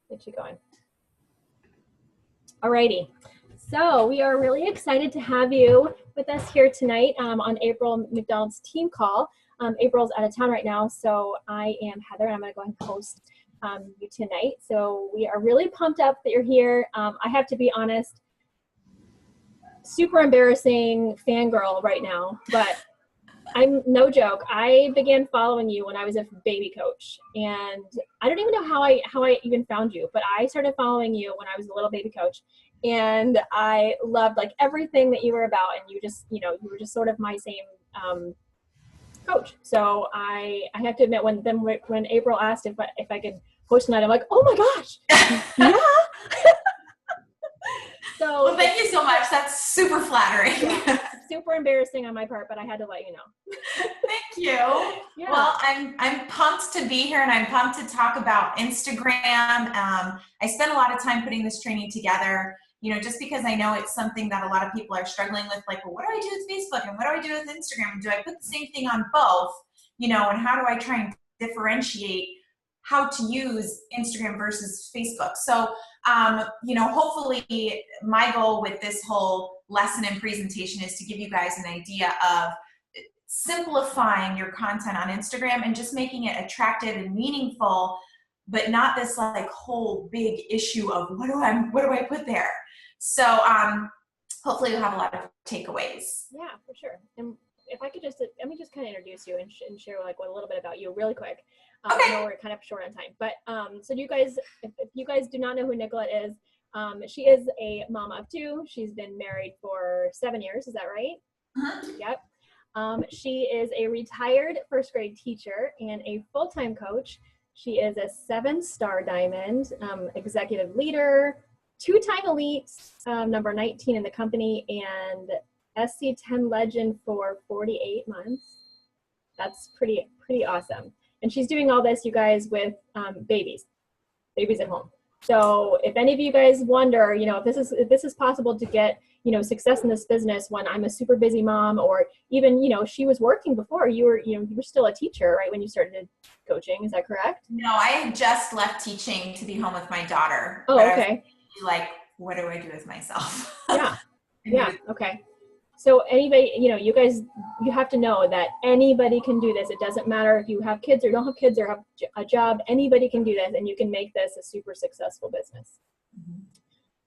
Get you going. Alrighty. So we are really excited to have you with us here tonight on April McDonald's team call. April's out of town right now, so I am Heather, and I'm going to go ahead and host you tonight. So we are really pumped up that you're here. I have to be honest, super embarrassing fangirl right now, but I'm no joke. I began following you when I was a baby coach, and I don't even know how I even found you, but I started following you when I was a little baby coach, and I loved like everything that you were about, and you just, you were just sort of my same coach. So I have to admit, when April asked if I could host tonight, I'm like, oh my gosh, yeah. So well, thank you so much. That's super flattering. Yeah, super embarrassing on my part, but I had to let you know. Thank you. Yeah. Well, I'm pumped to be here, and I'm pumped to talk about Instagram. I spent a lot of time putting this training together, just because I know it's something that a lot of people are struggling with, like, well, what do I do with Facebook and what do I do with Instagram? Do I put the same thing on both? And how do I try and differentiate how to use Instagram versus Facebook? So, hopefully my goal with this whole lesson and presentation is to give you guys an idea of simplifying your content on Instagram and just making it attractive and meaningful, but not this like whole big issue of what do I put there? So hopefully you'll have a lot of takeaways. Yeah, for sure. And if I could let me just kind of introduce you and share like a little bit about you really quick. Okay. I know we're kind of short on time, but so you guys, if you guys do not know who Nicolette is, she is a mom of two. She's been married for 7 years. Is that right? Uh-huh. Yep. She is a retired first grade teacher and a full-time coach. She is a 7-star diamond, executive leader, 2-time elite, number 19 in the company, and SC10 legend for 48 months. That's pretty awesome. And she's doing all this, you guys, with babies at home. So if any of you guys wonder, if this is possible to get, success in this business when I'm a super busy mom, or even, she was working before, you were still a teacher, right? When you started coaching, is that correct? No, I had just left teaching to be home with my daughter. Oh, okay. Like, what do I do with myself? Yeah. Yeah. Okay. So anybody, you guys, you have to know that anybody can do this. It doesn't matter if you have kids or don't have kids or have a job. Anybody can do this, and you can make this a super successful business. Mm-hmm.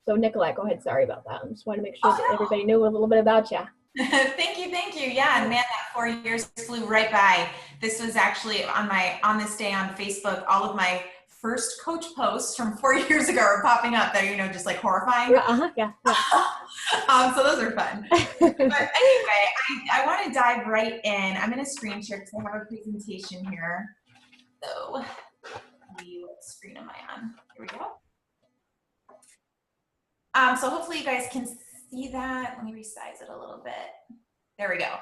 So Nicolette, go ahead. Sorry about that. I just wanted to make sure that everybody knew a little bit about you. Thank you. Yeah, and man, that 4 years flew right by. This was actually on this day on Facebook. All of my first coach posts from 4 years ago are popping up. They're just like horrifying. Yeah. So those are fun. But anyway, I want to dive right in. I'm going to screen share because I have a presentation here. So, what screen am I on? Here we go. So hopefully you guys can see that. Let me resize it a little bit. There we go.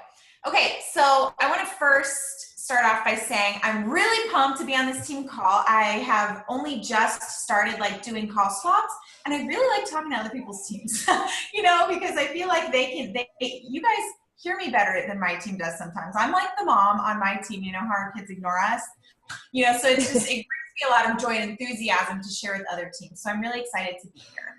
Okay, so I want to first start off by saying I'm really pumped to be on this team call. I have only just started doing call swaps, and I really like talking to other people's teams, because I feel like you guys hear me better than my team does sometimes. I'm like the mom on my team, how our kids ignore us, so it brings me a lot of joy and enthusiasm to share with other teams. So I'm really excited to be here.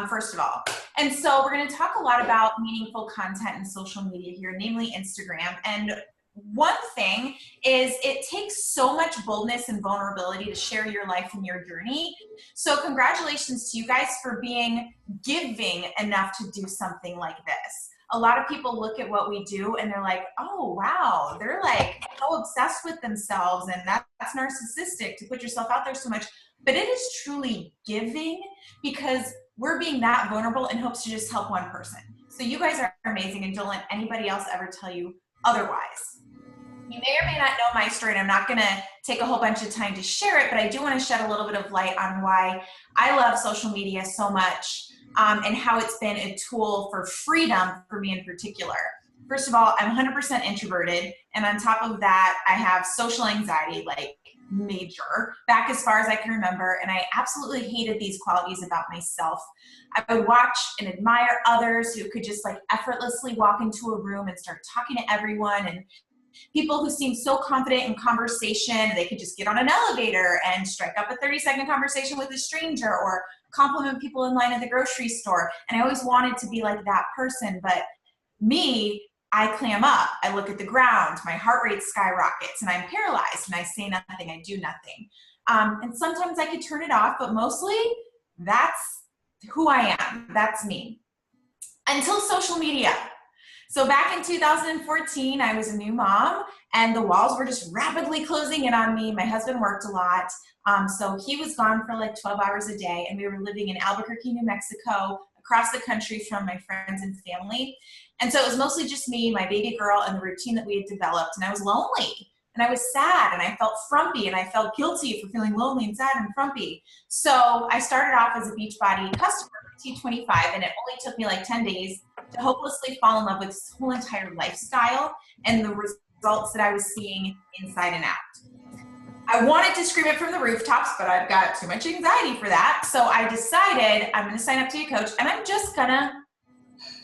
First of all. And so we're going to talk a lot about meaningful content in social media here, namely Instagram. And one thing is it takes so much boldness and vulnerability to share your life and your journey. So congratulations to you guys for being giving enough to do something like this. A lot of people look at what we do and they're like, oh, wow, they're like so obsessed with themselves, and that's narcissistic to put yourself out there so much. But it is truly giving, because we're being that vulnerable in hopes to just help one person. So you guys are amazing, and don't let anybody else ever tell you otherwise. You may or may not know my story, and I'm not going to take a whole bunch of time to share it, but I do want to shed a little bit of light on why I love social media so much, and how it's been a tool for freedom for me in particular. First of all, I'm 100% introverted, and on top of that, I have social anxiety, major, back as far as I can remember, and I absolutely hated these qualities about myself. I would watch and admire others who could just effortlessly walk into a room and start talking to everyone and People who seem so confident in conversation, they could just get on an elevator and strike up a 30-second conversation with a stranger or compliment people in line at the grocery store. And I always wanted to be like that person, but me, I clam up, I look at the ground, my heart rate skyrockets, and I'm paralyzed, and I say nothing, I do nothing. And sometimes I could turn it off, but mostly that's who I am, that's me. Until social media. So back in 2014, I was a new mom, and the walls were just rapidly closing in on me. My husband worked a lot, so he was gone for like 12 hours a day, and we were living in Albuquerque, New Mexico, across the country from my friends and family. And so it was mostly just me, my baby girl, and the routine that we had developed, and I was lonely, and I was sad, and I felt frumpy, and I felt guilty for feeling lonely and sad and frumpy. So I started off as a Beachbody customer for T25, and it only took me like 10 days to hopelessly fall in love with this whole entire lifestyle and the results that I was seeing inside and out. I wanted to scream it from the rooftops, but I've got too much anxiety for that. So I decided I'm going to sign up to be a coach, and I'm just going to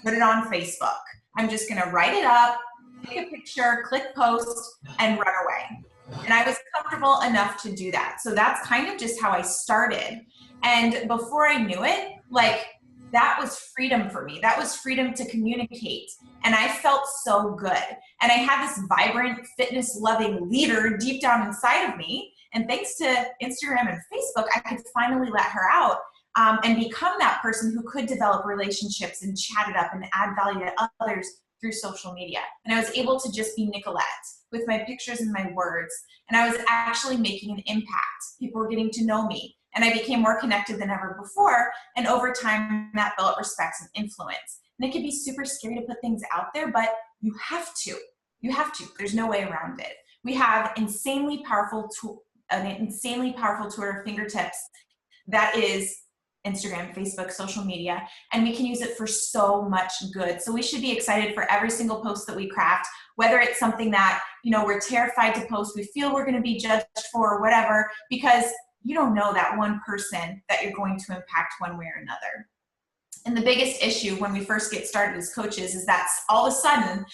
put it on Facebook. I'm just going to write it up, take a picture, click post, and run away. And I was comfortable enough to do that. So that's kind of just how I started. And before I knew it, like, that was freedom for me. That was freedom to communicate. And I felt so good. And I had this vibrant, fitness-loving leader deep down inside of me. And thanks to Instagram and Facebook, I could finally let her out and become that person who could develop relationships and chat it up and add value to others through social media. And I was able to just be Nicolette with my pictures and my words. And I was actually making an impact. People were getting to know me. And I became more connected than ever before. And over time, that built respect and influence. And it can be super scary to put things out there, but you have to. You have to. There's no way around it. We have an insanely powerful tool at our fingertips that is Instagram, Facebook, social media, and we can use it for so much good. So we should be excited for every single post that we craft, whether it's something that, we're terrified to post, we feel we're going to be judged for or whatever, because you don't know that one person that you're going to impact one way or another. And the biggest issue when we first get started as coaches is that all of a sudden,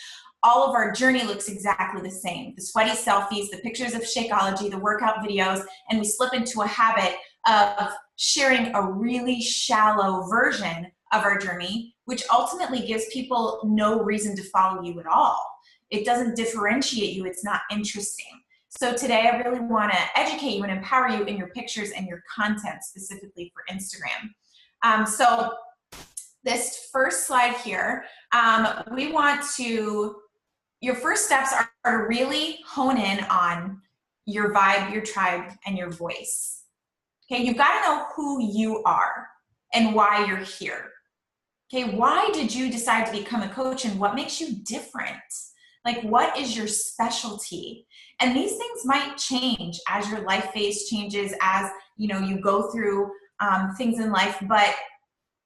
all of our journey looks exactly the same. The sweaty selfies, the pictures of Shakeology, the workout videos, and we slip into a habit of sharing a really shallow version of our journey, which ultimately gives people no reason to follow you at all. It doesn't differentiate you. It's not interesting. So today I really want to educate you and empower you in your pictures and your content specifically for Instagram. So this first slide here, your first steps are to really hone in on your vibe, your tribe, and your voice. Okay, you've got to know who you are and why you're here. Okay, why did you decide to become a coach and what makes you different? Like, what is your specialty? And these things might change as your life phase changes, as you go through things in life. But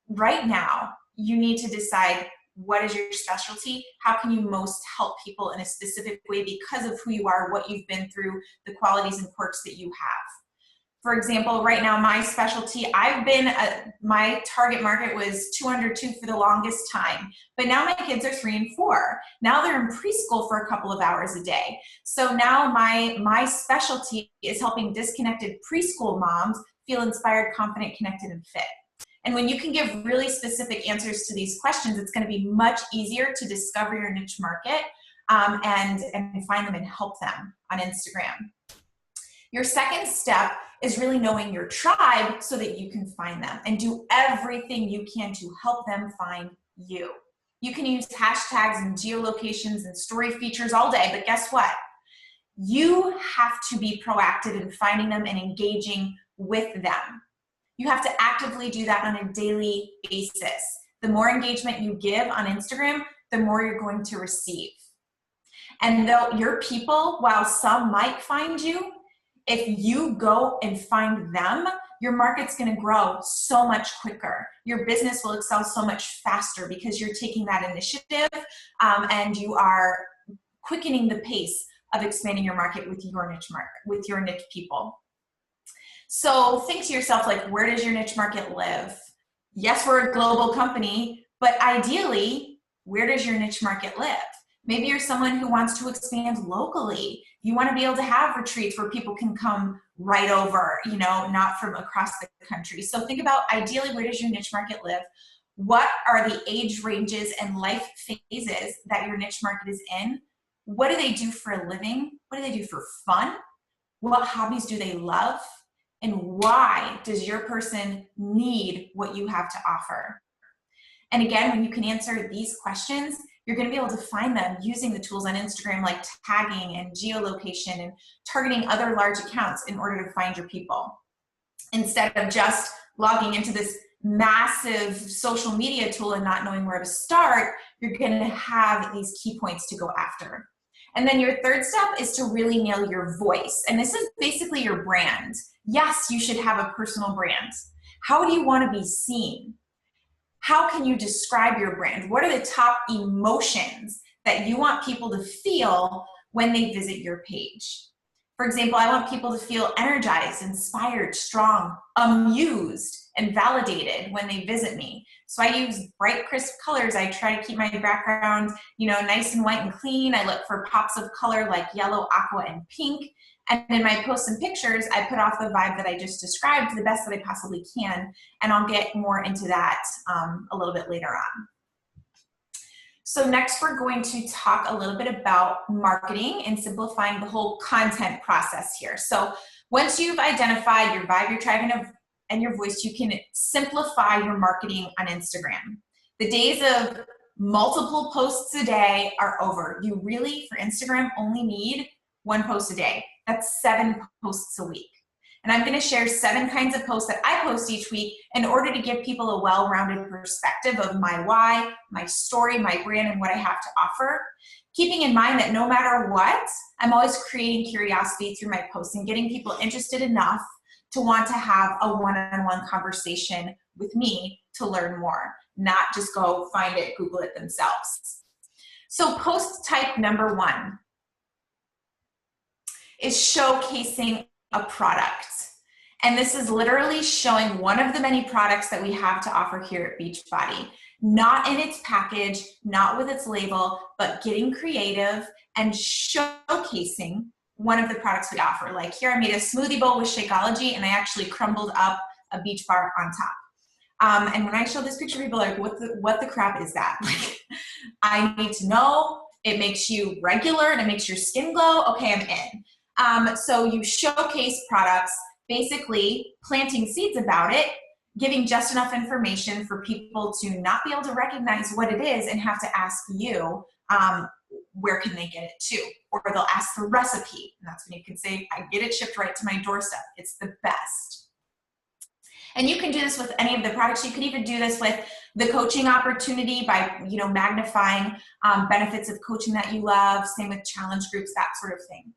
right now, you need to decide, what is your specialty? How can you most help people in a specific way because of who you are, what you've been through, the qualities and quirks that you have. For example, right now, my specialty, my target market was 2 under 2 for the longest time, but now my kids are 3 and 4. Now they're in preschool for a couple of hours a day. So now my specialty is helping disconnected preschool moms feel inspired, confident, connected, and fit. And when you can give really specific answers to these questions, it's going to be much easier to discover your niche market and find them and help them on Instagram. Your second step is really knowing your tribe so that you can find them and do everything you can to help them find you. You can use hashtags and geolocations and story features all day, but guess what? You have to be proactive in finding them and engaging with them. You have to actively do that on a daily basis. The more engagement you give on Instagram, the more you're going to receive. And though your people, while some might find you, if you go and find them, your market's going to grow so much quicker. Your business will excel so much faster because you're taking that initiative and you are quickening the pace of expanding your market with your niche people. So think to yourself, like, where does your niche market live? Yes, we're a global company, but ideally, where does your niche market live? Maybe you're someone who wants to expand locally. You want to be able to have retreats where people can come right over, you know, not from across the country. So think about, ideally, where does your niche market live? What are the age ranges and life phases that your niche market is in? What do they do for a living? What do they do for fun? What hobbies do they love? And why does your person need what you have to offer? And again, when you can answer these questions, you're going to be able to find them using the tools on Instagram like tagging and geolocation and targeting other large accounts in order to find your people. Instead of just logging into this massive social media tool and not knowing where to start, you're going to have these key points to go after. And then your third step is to really nail your voice. And this is basically your brand. Yes, you should have a personal brand. How do you want to be seen? How can you describe your brand? What are the top emotions that you want people to feel when they visit your page? For example, I want people to feel energized, inspired, strong, amused, and validated when they visit me. So I use bright, crisp colors. I try to keep my background, you know, nice and white and clean. I look for pops of color like yellow, aqua, and pink. And in my posts and pictures, I put off the vibe that I just described the best that I possibly can. And I'll get more into that a little bit later on. So next, we're going to talk a little bit about marketing and simplifying the whole content process here. So once you've identified your vibe, your tribe, and your voice, you can simplify your marketing on Instagram. The days of multiple posts a day are over. You really, for Instagram, only need one post a day. That's 7 posts a week. And I'm going to share 7 kinds of posts that I post each week in order to give people a well-rounded perspective of my why, my story, my brand, and what I have to offer. Keeping in mind that no matter what, I'm always creating curiosity through my posts and getting people interested enough to want to have a one-on-one conversation with me to learn more, not just go find it, Google it themselves. So post type number 1 is showcasing a product. And this is literally showing one of the many products that we have to offer here at Beachbody. Not in its package, not with its label, but getting creative and showcasing one of the products we offer. Like here I made a smoothie bowl with Shakeology and I actually crumbled up a beach bar on top. And when I show this picture, people are like, what the crap is that? Like, I need to know. It makes you regular and it makes your skin glow. Okay, I'm in. So you showcase products, basically planting seeds about it, giving just enough information for people to not be able to recognize what it is and have to ask you, where can they get it to? Or they'll ask the recipe. And that's when you can say, I get it shipped right to my doorstep. It's the best. And you can do this with any of the products. You could even do this with the coaching opportunity by, you know, magnifying benefits of coaching that you love, same with challenge groups, that sort of thing.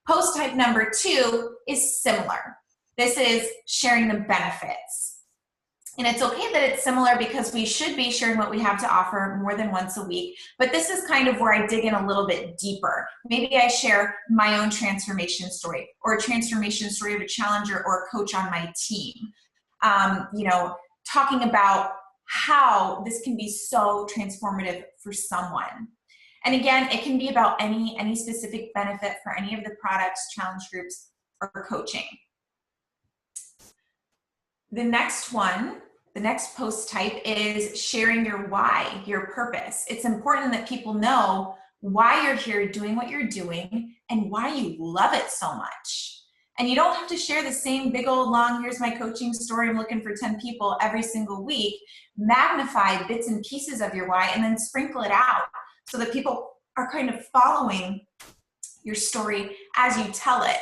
Post type number 2 is similar. This is sharing the benefits. And it's okay that it's similar because we should be sharing what we have to offer more than once a week. But this is kind of where I dig in a little bit deeper. Maybe I share my own transformation story or a transformation story of a challenger or a coach on my team. You know, talking about how this can be so transformative for someone. And again, it can be about any specific benefit for any of the products, challenge groups, or coaching. The next one, the next post type is sharing your why, your purpose. It's important that people know why you're here doing what you're doing and why you love it so much. And you don't have to share the same big old long, here's my coaching story, I'm looking for 10 people every single week. Magnify bits and pieces of your why and then sprinkle it out so that people are kind of following your story as you tell it.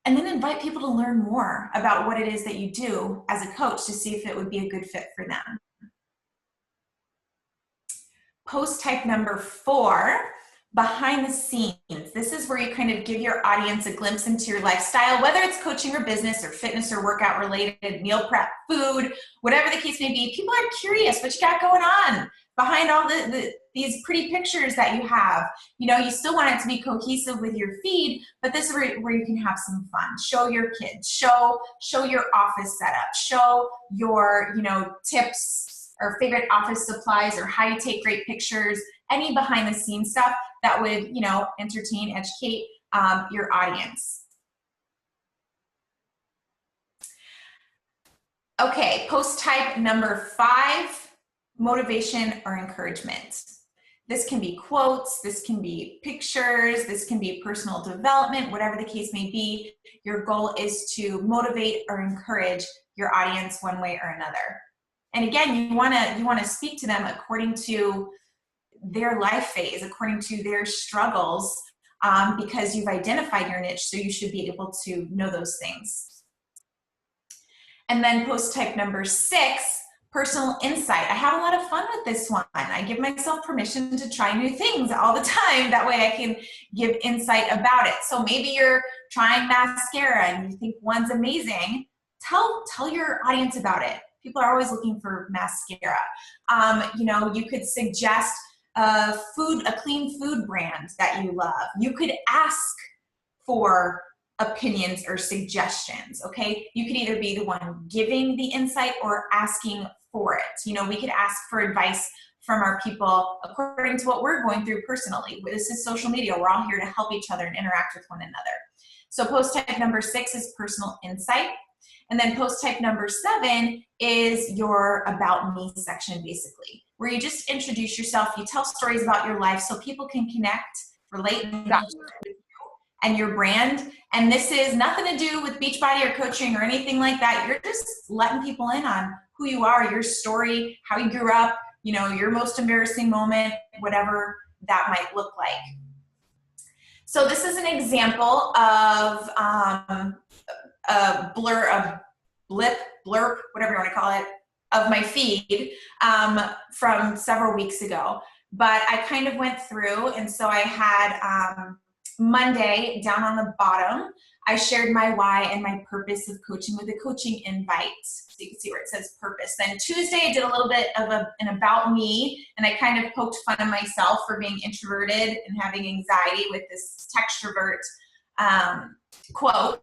And then invite people to learn more about what it is that you do as a coach to see if it would be a good fit for them. Post type number 4, behind the scenes. This is where you kind of give your audience a glimpse into your lifestyle, whether it's coaching or business or fitness or workout related, meal prep, food, whatever the case may be. People are curious what you got going on behind all these pretty pictures that you have. You know, you still want it to be cohesive with your feed, but this is where you can have some fun. Show your kids, show your office setup, show your, you know, tips or favorite office supplies or how you take great pictures. any behind the scenes stuff that would, you know, entertain, educate your audience. Okay, post type number 5, motivation or encouragement. This can be quotes, this can be pictures, this can be personal development, whatever the case may be. Your goal is to motivate or encourage your audience one way or another. And again, you wanna speak to them according to their life phase, according to their struggles, because you've identified your niche, so you should be able to know those things. And then post type number 6, personal insight. I have a lot of fun with this one. I give myself permission to try new things all the time. That way I can give insight about it. So maybe you're trying mascara and you think one's amazing. Tell your audience about it. People are always looking for mascara. You know, you could suggest a clean food brand that you love. You could ask for opinions or suggestions, okay? You could either be the one giving the insight or asking for it. You know, we could ask for advice from our people according to what we're going through personally. This is social media. We're all here to help each other and interact with one another. So post type number 6 is personal insight. And then post type number 7 is your about me section, basically, where you just introduce yourself, you tell stories about your life so people can connect, relate, and your brand. And this is nothing to do with Beachbody or coaching or anything like that. You're just letting people in on who you are, your story, how you grew up, you know, your most embarrassing moment, whatever that might look like. So this is an example of a blurb, whatever you want to call it, of my feed from several weeks ago. But I kind of went through, and so I had Monday down on the bottom, I shared my why and my purpose of coaching with a coaching invite. So you can see where it says purpose. Then Tuesday, I did a little bit of an about me, and I kind of poked fun at myself for being introverted and having anxiety with this textrovert quote.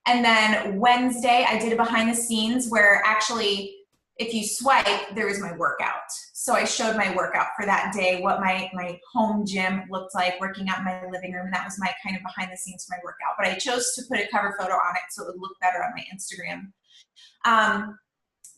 And then Wednesday, I did a behind the scenes where actually, if you swipe, there was my workout. So I showed my workout for that day, what my home gym looked like, working out in my living room, and that was my kind of behind the scenes for my workout. But I chose to put a cover photo on it so it would look better on my Instagram.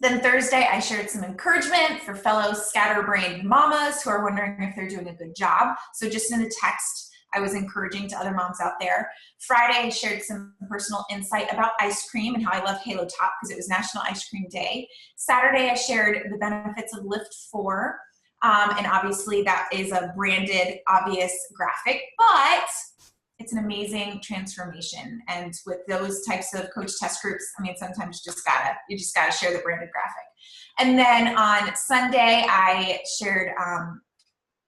Then Thursday, I shared some encouragement for fellow scatterbrained mamas who are wondering if they're doing a good job. So just in a text, I was encouraging to other moms out there. Friday, I shared some personal insight about ice cream and how I love Halo Top because it was National Ice Cream Day. Saturday, I shared the benefits of Lift 4. And obviously that is a branded, obvious graphic, but it's an amazing transformation. And with those types of coach test groups, I mean, sometimes you just gotta share the branded graphic. And then on Sunday, I shared,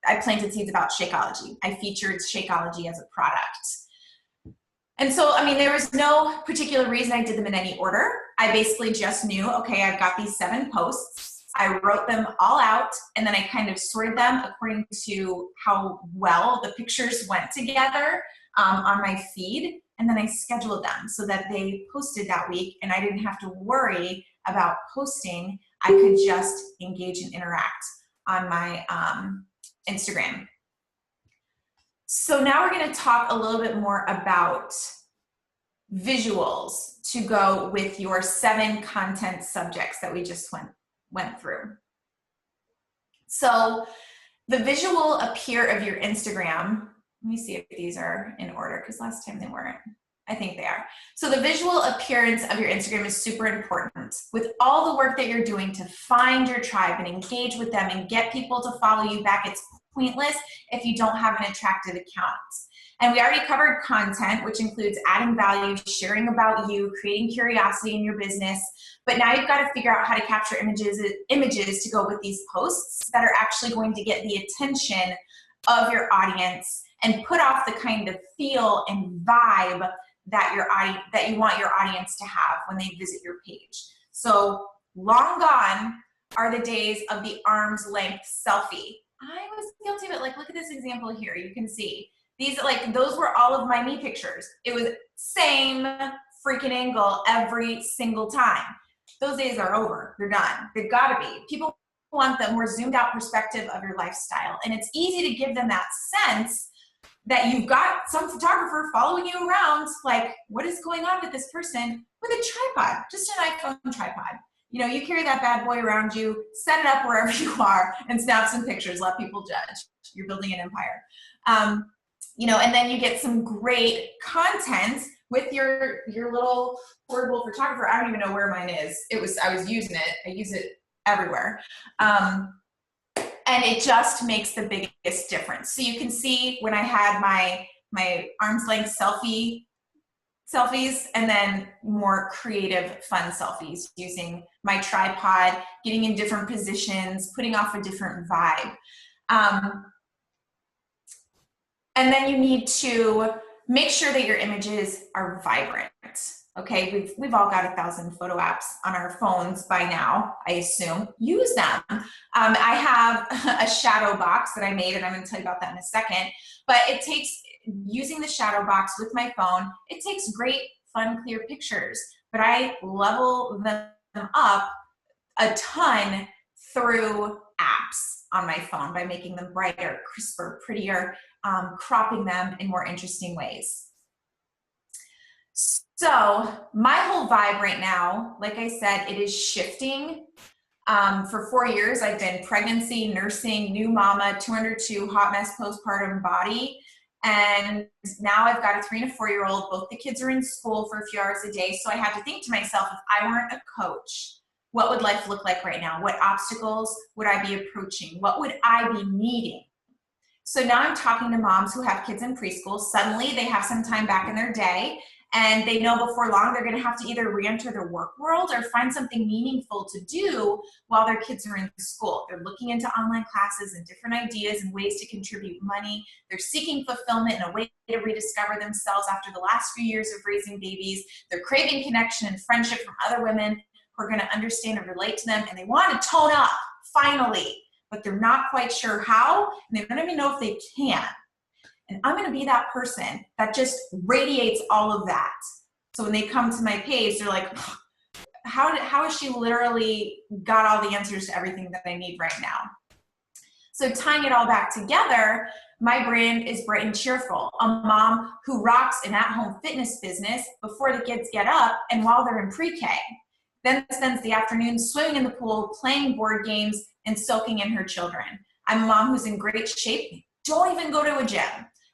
I planted seeds about Shakeology. I featured Shakeology as a product. And so, I mean, there was no particular reason I did them in any order. I basically just knew, okay, I've got these 7 posts. I wrote them all out, and then I kind of sorted them according to how well the pictures went together on my feed. And then I scheduled them so that they posted that week, and I didn't have to worry about posting. I could just engage and interact on my Instagram. So now we're going to talk a little bit more about visuals to go with your 7 content subjects that we just went through. So the visual appear of your Instagram, let me see if these are in order because last time they weren't. I think they are. So the visual appearance of your Instagram is super important. With all the work that you're doing to find your tribe and engage with them and get people to follow you back, it's pointless if you don't have an attractive account. And we already covered content, which includes adding value, sharing about you, creating curiosity in your business. But now you've got to figure out how to capture images to go with these posts that are actually going to get the attention of your audience and put off the kind of feel and vibe that you want your audience to have when they visit your page. So long gone are the days of the arm's length selfie. I was guilty of it. Like, look at this example here. You can see these, like, those were all of my me pictures. It was same freaking angle every single time. Those days are over. They're done. They've got to be. People want the more zoomed out perspective of your lifestyle. And it's easy to give them that sense that you've got some photographer following you around, like, what is going on with this person, with a tripod, just an iPhone tripod. You know, you carry that bad boy around you, set it up wherever you are, and snap some pictures, let people judge. You're building an empire. You know, and then you get some great content with your little portable photographer. I don't even know where mine is. I was using it. I use it everywhere. And it just makes the biggest difference. So you can see when I had my arm's length selfies, and then more creative, fun selfies using my tripod, getting in different positions, putting off a different vibe. And then you need to make sure that your images are vibrant. Okay, we've all got 1,000 photo apps on our phones by now, I assume. Use them. I have a shadow box that I made, and I'm going to tell you about that in a second. But it takes, using the shadow box with my phone, it takes great, fun, clear pictures. But I level them up a ton through apps on my phone by making them brighter, crisper, prettier, cropping them in more interesting ways. So my whole vibe right now, like I said, it is shifting. For 4 years, I've been pregnancy, nursing, new mama, 202, hot mess, postpartum body. And now I've got a 3- and a 4-year-old. Both the kids are in school for a few hours a day. So I had to think to myself, if I weren't a coach, what would life look like right now? What obstacles would I be approaching? What would I be needing? So now I'm talking to moms who have kids in preschool. Suddenly they have some time back in their day, and they know before long they're going to have to either re-enter the work world or find something meaningful to do while their kids are in school. They're looking into online classes and different ideas and ways to contribute money. They're seeking fulfillment and a way to rediscover themselves after the last few years of raising babies. They're craving connection and friendship from other women who are going to understand and relate to them, and they want to tone up, finally, but they're not quite sure how, and they don't even know if they can. And I'm going to be that person that just radiates all of that. So when they come to my page, they're like, how has she literally got all the answers to everything that I need right now? So tying it all back together, my brand is Bright and Cheerful, a mom who rocks an at-home fitness business before the kids get up and while they're in pre-K. Then spends the afternoon swimming in the pool, playing board games, and soaking in her children. I'm a mom who's in great shape. Don't even go to a gym.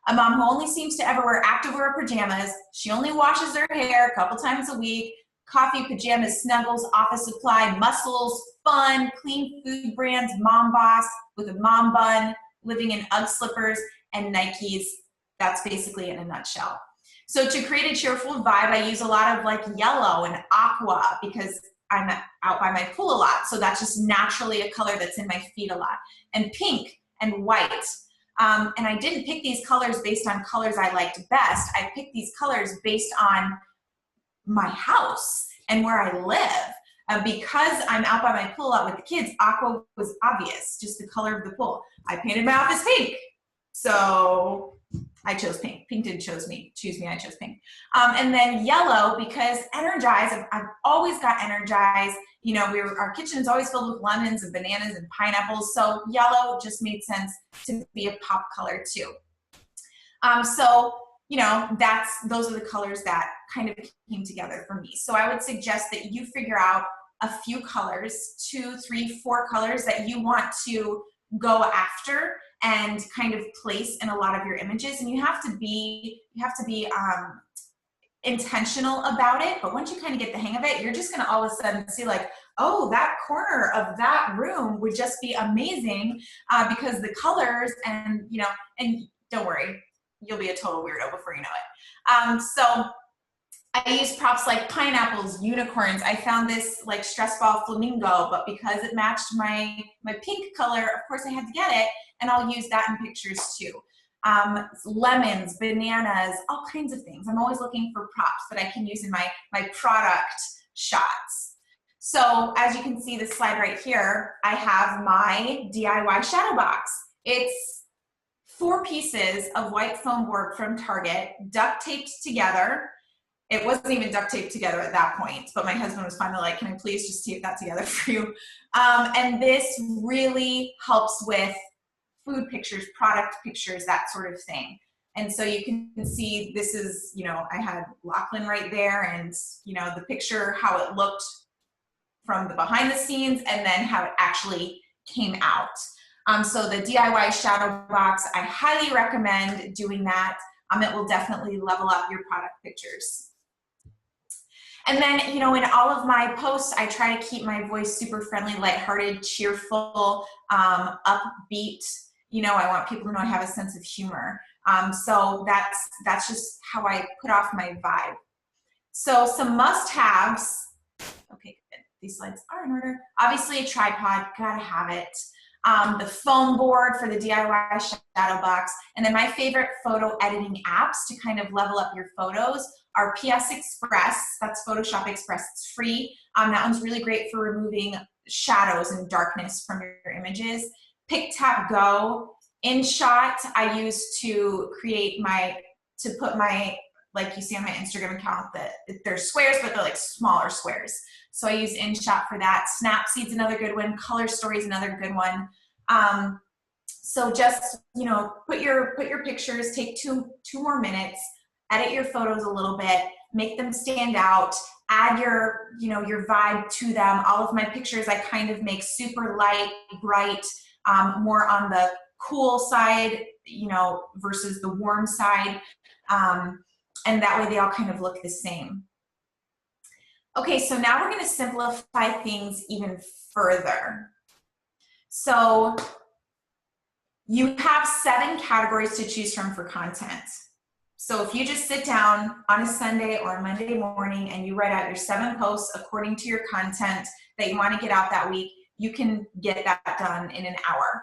A mom who only seems to ever wear activewear pajamas. She only washes her hair a couple times a week. Coffee, pajamas, snuggles, office supply, muscles, fun, clean food brands, mom boss with a mom bun, living in UGG slippers and Nikes. That's basically in a nutshell. So to create a cheerful vibe, I use a lot of like yellow and aqua because I'm out by my pool a lot. So that's just naturally a color that's in my feed a lot. And pink and white. And I didn't pick these colors based on colors I liked best. I picked these colors based on my house and where I live. Because I'm out by my pool a lot with the kids, aqua was obvious, just the color of the pool. I painted my office pink. So I chose pink. Pink didn't choose me, I chose pink. And then yellow, because Energize, I've always got Energize. You know, our kitchen is always filled with lemons and bananas and pineapples. So yellow just made sense to be a pop color too. So, you know, those are the colors that kind of came together for me. So I would suggest that you figure out a few colors, 2, 3, 4 colors that you want to go after and kind of place in a lot of your images. And you have to be intentional about it. But once you kind of get the hang of it, you're just going to all of a sudden see like, oh, that corner of that room would just be amazing because the colors and, you know, and don't worry, you'll be a total weirdo before you know it. So I use props like pineapples, unicorns. I found this like stress ball flamingo, but because it matched my pink color, of course I had to get it, and I'll use that in pictures too. Lemons, bananas, all kinds of things. I'm always looking for props that I can use in my product shots. So as you can see this slide right here, I have my DIY shadow box. It's 4 pieces of white foam board from Target, duct taped together. It wasn't even duct taped together at that point, but my husband was finally like, can I please just tape that together for you? And this really helps with food pictures, product pictures, that sort of thing. And so you can see this is, you know, I had Lachlan right there, and, you know, the picture, how it looked from the behind the scenes, and then how it actually came out. So the DIY shadow box, I highly recommend doing that. It will definitely level up your product pictures. And then, you know, in all of my posts, I try to keep my voice super friendly, lighthearted, cheerful, upbeat. You know, I want people to know I have a sense of humor. So that's just how I put off my vibe. So some must-haves. Okay, good. These slides are in order. Obviously a tripod, gotta have it. The foam board for the DIY shadow box. And then my favorite photo editing apps to kind of level up your photos are PS Express. That's Photoshop Express. It's free. That one's really great for removing shadows and darkness from your images. Pick, Tap, Go. InShot I use to create to put my, like you see on my Instagram account, that they're squares, but they're like smaller squares. So I use InShot for that. Snapseed's another good one. Color Story's another good one. So just, you know, put your pictures, take two more minutes, edit your photos a little bit, make them stand out, add your, you know, your vibe to them. All of my pictures I kind of make super light, bright, more on the cool side, you know, versus the warm side. And that way they all kind of look the same. Okay, so now we're going to simplify things even further. So you have 7 categories to choose from for content. So if you just sit down on a Sunday or a Monday morning and you write out your 7 posts according to your content that you want to get out that week, you can get that done in an hour.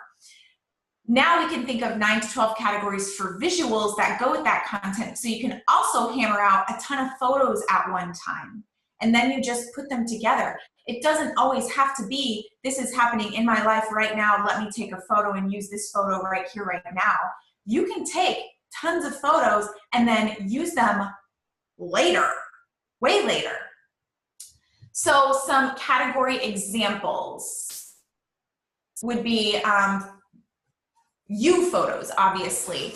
Now we can think of 9 to 12 categories for visuals that go with that content. So you can also hammer out a ton of photos at one time. And then you just put them together. It doesn't always have to be, this is happening in my life right now, let me take a photo and use this photo right here, right now. You can take tons of photos and then use them later, way later. So some category examples would be you photos, obviously,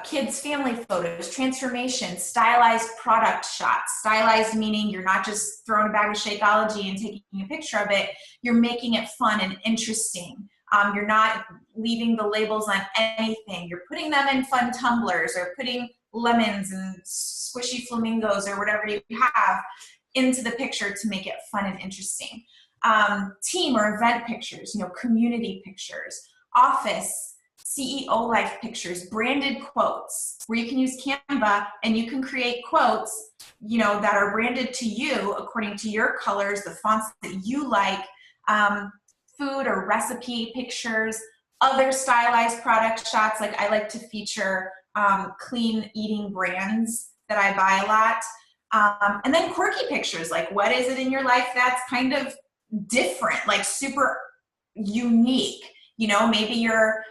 kids, family photos, transformation, stylized product shots. Stylized meaning you're not just throwing a bag of Shakeology and taking a picture of it, you're making it fun and interesting. You're not leaving the labels on anything. You're putting them in fun tumblers or putting lemons and squishy flamingos or whatever you have into the picture to make it fun and interesting. Team or event pictures, you know, community pictures, office, CEO life pictures, branded quotes, where you can use Canva and you can create quotes, you know, that are branded to you according to your colors, the fonts that you like, food or recipe pictures, other stylized product shots. Like I like to feature clean eating brands that I buy a lot. And then quirky pictures, like what is it in your life that's kind of different, like super unique? You know, maybe you're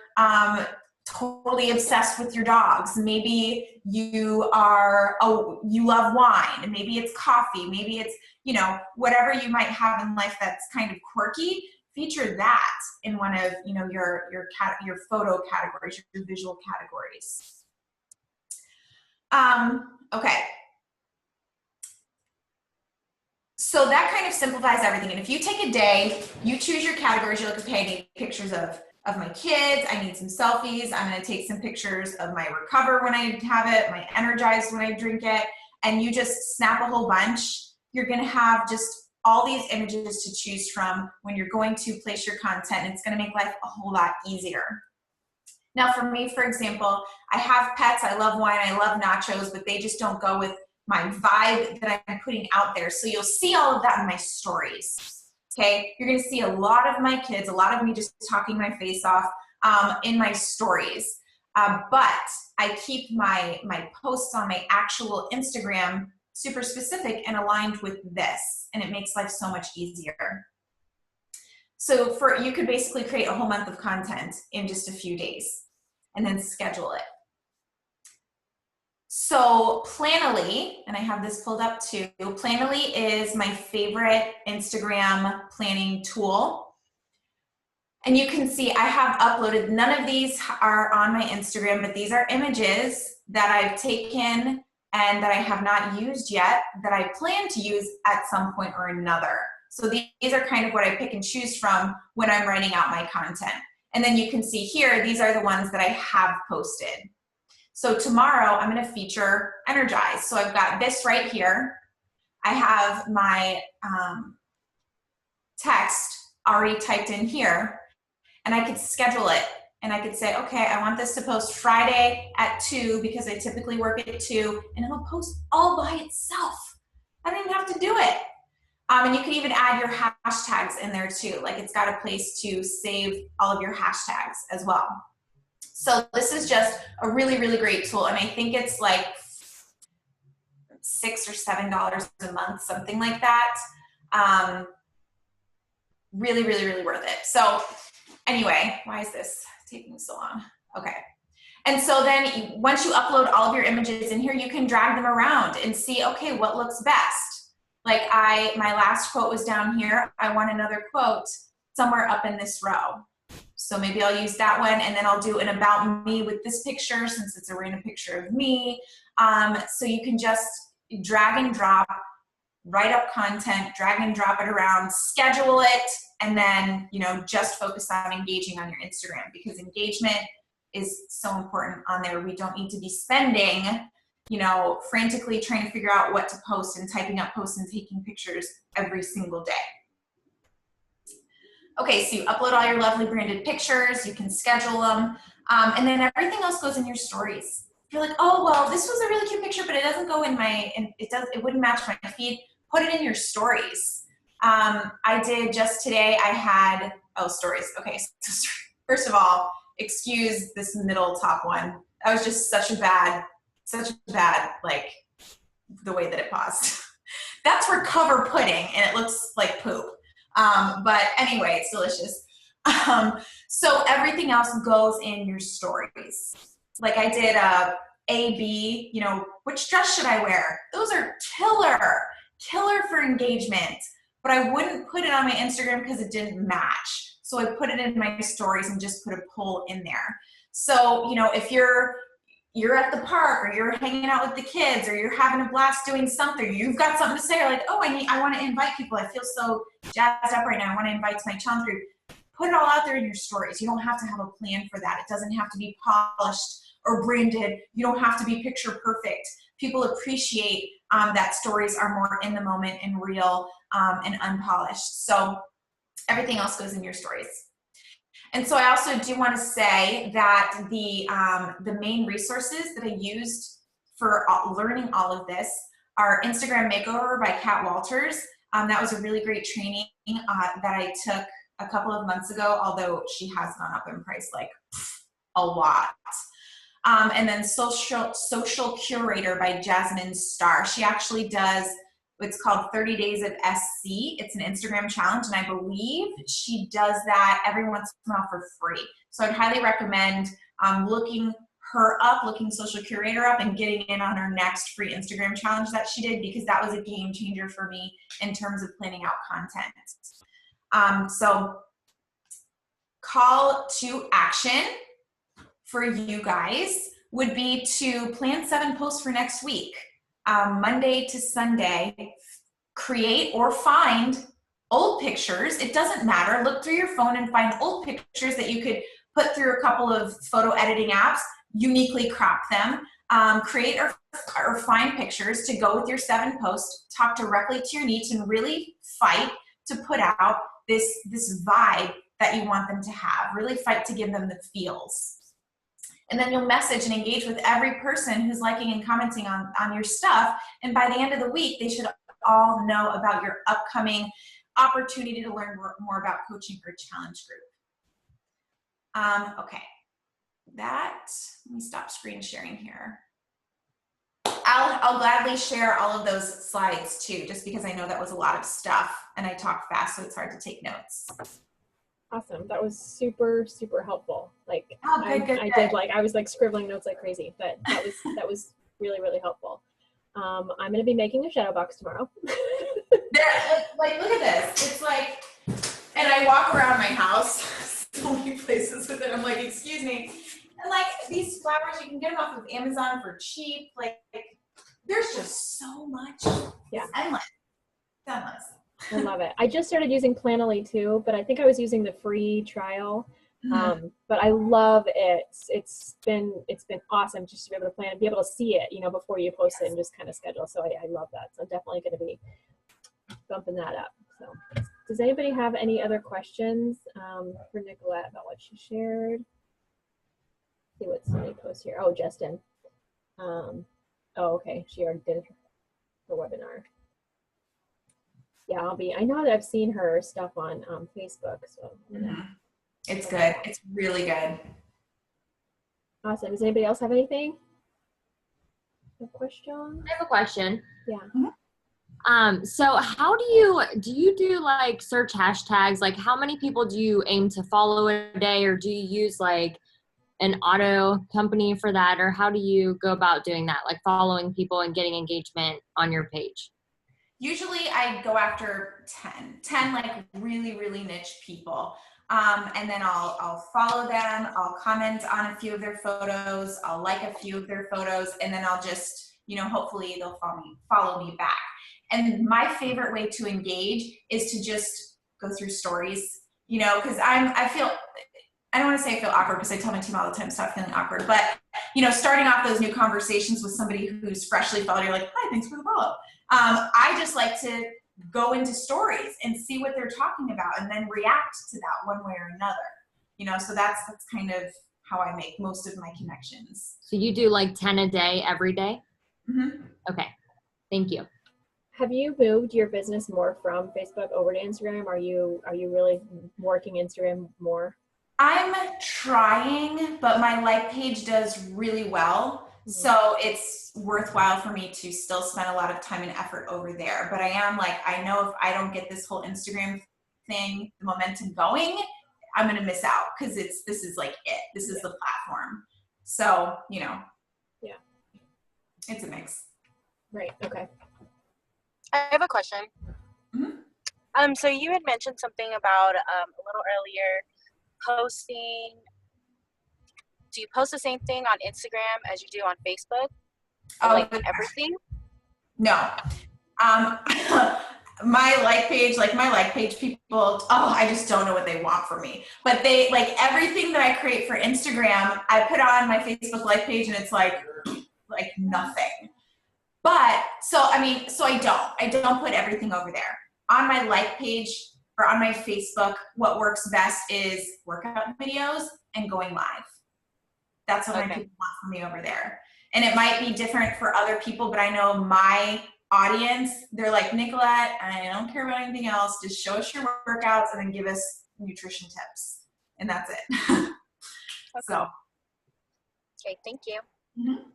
totally obsessed with your dogs. Maybe you are, you love wine. Maybe it's coffee. Maybe it's, you know, whatever you might have in life that's kind of quirky. Feature that in one of, you know, your photo categories, your visual categories. Okay. So that kind of simplifies everything. And if you take a day, you choose your categories, you're like, okay, I need pictures of my kids, I need some selfies, I'm gonna take some pictures of my Recover when I have it, my Energize when I drink it, and you just snap a whole bunch. You're gonna have just all these images to choose from when you're going to place your content, and it's gonna make life a whole lot easier. Now for me, for example, I have pets, I love wine, I love nachos, but they just don't go with my vibe that I'm putting out there. So you'll see all of that in my stories, okay? You're gonna see a lot of my kids, a lot of me just talking my face off in my stories. But I keep my posts on my actual Instagram super specific and aligned with this, and it makes life so much easier. So you could basically create a whole month of content in just a few days and then schedule it. So Planoly, and I have this pulled up too, Planoly is my favorite Instagram planning tool. And you can see I have uploaded, none of these are on my Instagram, but these are images that I've taken and that I have not used yet that I plan to use at some point or another. So these are kind of what I pick and choose from when I'm writing out my content. And then you can see here, these are the ones that I have posted. So tomorrow I'm going to feature Energize. So I've got this right here. I have my text already typed in here, and I could schedule it. And I could say, okay, I want this to post Friday at 2 because I typically work at 2, and it'll post all by itself. I don't even have to do it. And you can even add your hashtags in there too. Like it's got a place to save all of your hashtags as well. So this is just a really, really great tool. And I think it's like $6 or $7 a month, something like that. Really, really, really worth it. So anyway, why is this taking so long? Okay. And so then once you upload all of your images in here, you can drag them around and see, okay, what looks best? Like my last quote was down here. I want another quote somewhere up in this row. So maybe I'll use that one, and then I'll do an about me with this picture since it's a random picture of me. So you can just drag and drop, write up content, drag and drop it around, schedule it, and then, you know, just focus on engaging on your Instagram, because engagement is so important on there. We don't need to be spending, you know, frantically trying to figure out what to post and typing up posts and taking pictures every single day. Okay, so you upload all your lovely branded pictures, you can schedule them, and then everything else goes in your stories. You're like, oh, well, this was a really cute picture, but it doesn't go in my, it wouldn't match my feed. Put it in your stories. I did just today, I had, stories. Okay, so first of all, excuse this middle top one. That was just such a bad, like, the way that it paused. That's recover pudding, and it looks like poop. But anyway, it's delicious. So everything else goes in your stories. Like I did A, B, you know, which dress should I wear? Those are killer for engagement, but I wouldn't put it on my Instagram because it didn't match. So I put it in my stories and just put a poll in there. So, you know, if you're at the park or you're hanging out with the kids or you're having a blast doing something, you've got something to say, or like, oh, I want to invite people. I feel so jazzed up right now. I want to invite to my challenge group. Put it all out there in your stories. You don't have to have a plan for that. It doesn't have to be polished or branded. You don't have to be picture perfect. People appreciate that stories are more in the moment and real and unpolished. So everything else goes in your stories. And so I also do want to say that the main resources that I used for learning all of this are Instagram Makeover by Kat Walters. That was a really great training that I took a couple of months ago, although she has gone up in price like a lot. And then Social Curator by Jasmine Starr. She actually does what's called 30 Days of SC. It's an Instagram challenge, and I believe she does that every once in a while for free. So I'd highly recommend looking her up, looking Social Curator up, and getting in on her next free Instagram challenge that she did, because that was a game changer for me in terms of planning out content. So call to action for you guys would be to plan 7 posts for next week. Monday to Sunday, create or find old pictures. It doesn't matter. Look through your phone and find old pictures that you could put through a couple of photo editing apps, uniquely crop them, create or find pictures to go with your 7 posts, talk directly to your niche, and really fight to put out this vibe that you want them to have. Really fight to give them the feels. And then you'll message and engage with every person who's liking and commenting on your stuff. And by the end of the week, they should all know about your upcoming opportunity to learn more about coaching or challenge group. Okay, let me stop screen sharing here. I'll gladly share all of those slides too, just because I know that was a lot of stuff and I talk fast, so it's hard to take notes. Awesome. That was super helpful. Like, good. I did, like, I was like scribbling notes like crazy, but that was really, really helpful. I'm going to be making a shadow box tomorrow. Like, look at this. It's like, and I walk around my house so many places with it. I'm like, excuse me. And like these flowers, you can get them off of Amazon for cheap. Like there's just so much. Yeah. It's endless. It's endless. I love it. I just started using Planoly too, but I think I was using the free trial. But I love it. It's been awesome just to be able to plan, be able to see it, before you post it and just kind of schedule. So I love that. So I'm definitely going to be bumping that up. So does anybody have any other questions for Nicolette about what she shared? See what somebody posts here. Oh, Justin. Oh, okay. She already did her webinar. Yeah, I know that I've seen her stuff on Facebook. So it's good. It's really good. Awesome. Does anybody else have anything? A question? I have a question. Yeah. So how do you do like search hashtags? Like how many people do you aim to follow a day, or do you use like an auto company for that, or how do you go about doing that? Like following people and getting engagement on your page? Usually I go after 10 like really, really niche people. And then I'll follow them. I'll comment on a few of their photos. I'll like a few of their photos, and then I'll just, hopefully they'll follow me back. And my favorite way to engage is to just go through stories, because I don't want to say I feel awkward because I tell my team all the time, stop feeling awkward. But, starting off those new conversations with somebody who's freshly followed, you're like, hi, thanks for the follow. I just like to go into stories and see what they're talking about and then react to that one way or another. So that's kind of how I make most of my connections. So you do like 10 a day every day? Mm-hmm. Okay. Thank you. Have you moved your business more from Facebook over to Instagram? Are you really working Instagram more? I'm trying, but my like page does really well. So it's worthwhile for me to still spend a lot of time and effort over there. But I know if I don't get this whole Instagram thing, the momentum going, I'm going to miss out because this is like it. This is the platform. So, Yeah. It's a mix. Right. Okay. I have a question. Mm-hmm. So you had mentioned something about a little earlier posting. Do you post the same thing on Instagram as you do on Facebook? Like everything? No. My like page people, I just don't know what they want from me. But they like everything that I create for Instagram, I put on my Facebook like page and it's like nothing. But so I don't put everything over there. On my like page or on my Facebook, what works best is workout videos and going live. That's what my people want from me over there. And it might be different for other people, but I know my audience, they're like, Nicolette, I don't care about anything else. Just show us your workouts and then give us nutrition tips. And that's it. So. Okay, thank you. Mm-hmm.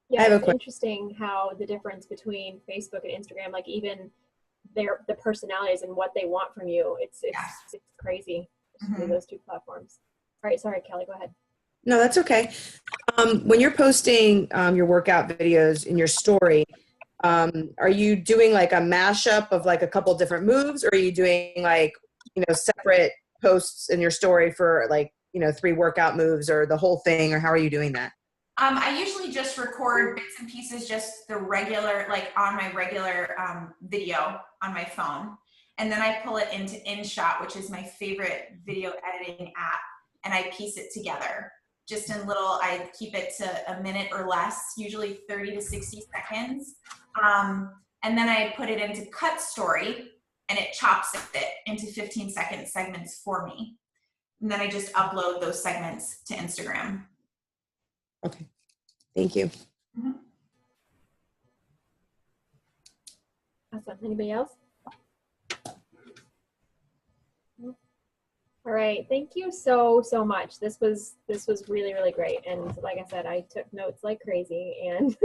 Yeah, it's interesting how the difference between Facebook and Instagram, like even the personalities and what they want from you, it's crazy. Those two platforms. All right, sorry, Kelly, go ahead. No, that's okay. When you're posting your workout videos in your story, are you doing like a mashup of like a couple different moves, or are you doing like, separate posts in your story for like, 3 workout moves or the whole thing, or how are you doing that? I usually just record bits and pieces, just the regular, like on my regular video on my phone. And then I pull it into InShot, which is my favorite video editing app. And I piece it together just in I keep it to a minute or less, usually 30 to 60 seconds. And then I put it into Cut Story and it chops it into 15-second segments for me. And then I just upload those segments to Instagram. Okay. Thank you. Mm-hmm. Awesome. Anybody else? All right. Thank you so much. This was really, really great. And like I said, I took notes like crazy, and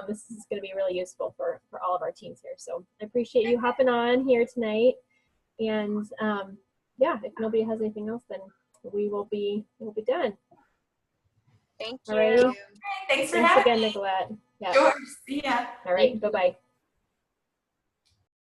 this is going to be really useful for all of our teams here. So I appreciate you hopping on here tonight. And yeah, if nobody has anything else, then we will be done. Thank you. All right. Thanks for Thanks having again, me. Nicolette. Yeah. Sure. See ya. All right. Bye-bye.